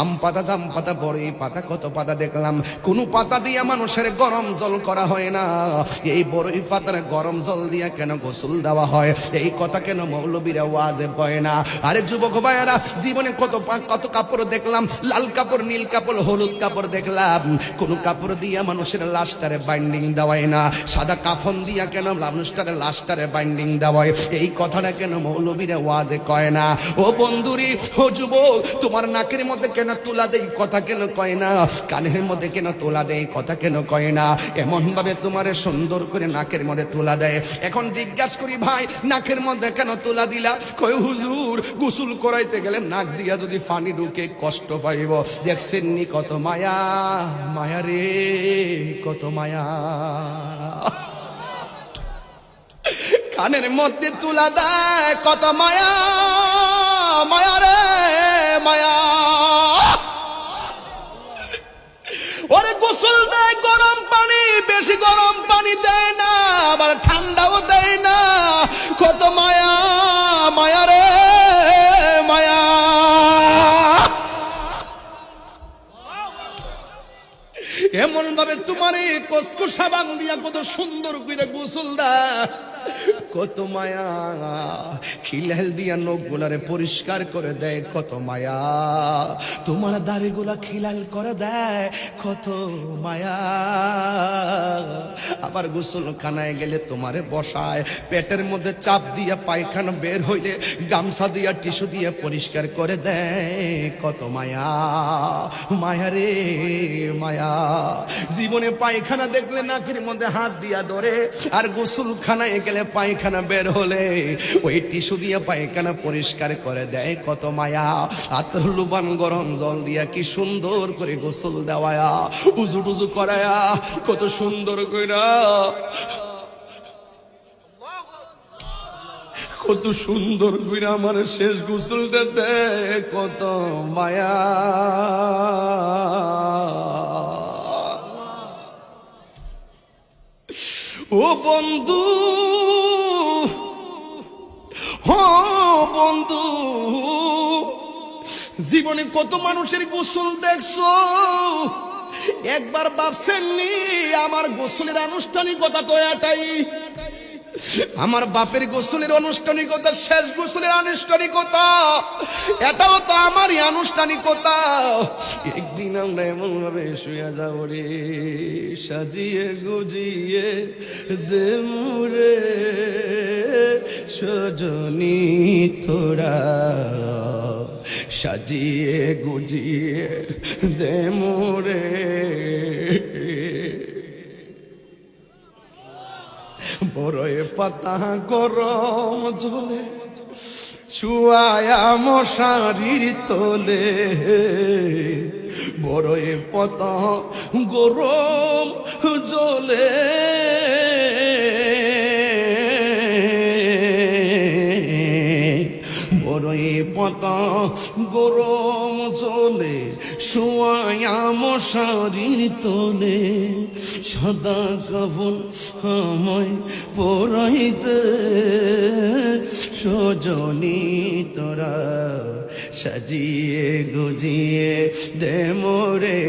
আম পাতা, জাম পাতা, বড়ই পাতা, কত পাতা দেখলাম, কোন পাতা দিয়ে মানুষের গরম জল করা হয় না। এই বড়ই পাতার গরম জল দিয়া কেন গোসল দেওয়া হয়, এই কথা কেন মৌলবীরা ওয়াজে বলে না? আরে যুবক ভাইয়েরা, জীবনে কত কাপড় দেখলাম, লাল কাপড়, নীল কাপড়, হলুদ কাপড় দেখলাম, কোন কাপড় দিয়া মানুষের লাশটারে বাইন্ডিং দেওয়ায় না। সাদা কাফন দিয়া কেন মানুষটারে লাশটারে বাইন্ডিং দেওয়ায়, এই কথাটা কেন মৌলবীরা ওয়াজে কয় না? ও বন্ধুরি, ও যুবক, তোমার নাকের মধ্যে কেন তুলা দেই কথা কেন কয় না? কানের মধ্যে কেন তুলা দেই কথা কেন কয় না? এমন ভাবে তোমারে সুন্দর করে নাকের মধ্যে তুলা দেয়। এখন জিজ্ঞাসা করি, ভাই নাকের মধ্যে কেন তুলা দিলা? কয় হুজুর, গোসল করাইতে গেলে নাক দিয়া যদি পানি ঢুকে কষ্ট পাইব। দেখছেন নি কত মায়া, মায়া রে কত মায়া। কানের মধ্যে তুলা দেয় কত মায়া, মায়া রে মায়া। ওরে গোসল দেয় গরম পানি, বেশি গরম পানি দেয় না, আবার ঠান্ডাও দেয় না। কত মায়া, মায়া রে মায়া। এমন ভাবে তোমারে কসকো সাবান দিয়া কত সুন্দর করে গোসল দেয়, কত মায়া। খিলাল দিয়া নখ গুলারে পরিষ্কার করে দেয়, কত মায়া। তোমার দাড়ি গুলা খিলাল করে দেয়, কত মায়া। আবার গোসলখানায় গেলে তোমারে বসায়, পেটের মধ্যে চাপ দিয়া পায়খানা বের হইলে গামছা দিয়া টিস্যু দিয়ে পরিষ্কার করে দেয়, কত মায়া, মায়া রে মায়া। জীবনে পায়খানা দেখলে নাকের মধ্যে হাত দিয়া ধরে, আর গোসলখানায় গেলে পায়খানা বের হলে ওই টিস্যু দিয়ে পায়খানা পরিষ্কার করে দেয়, কত মায়া। আতর লুবান গরম জল দিয়া কি সুন্দর করে গোসল দেওয়ায়া, উজু টুজু করায়া, কত সুন্দর কইরা, কত সুন্দর কইরা আমার শেষ গোসলটা দেয়, কত মায়া। ও বন্ধু, ও বন্ধু, জীবনে কত মানুষের গোসল দেখছো, একবার ভাবছেননি আমার গোসলের আনুষ্ঠানিকতা তো এটাই? আমার বাপের গোসলের আনুষ্ঠানিকতা, শেষ গোসলের আনুষ্ঠানিকতা, এটাও তো আমারই আনুষ্ঠানিকতা। একদিন আমরা এমন ভাবে শুয়ে যাব রে, সাজিয়ে গুজিয়ে দে মুরে সজনী তোরা, সাজিয়ে গুজিয়ে দে মুরে। বড়ই পাতা গরম জলে শুয়ায়া মশারির তোলে, বড়ই পাতা গরম জলে বড়ই পাতা গরম জলে শুয়ায়া মশারির তোলে, সাদা কাফন আমায় পরাইতে সজনী তোরা, সাজিয়ে গুজিয়ে দে মোরে।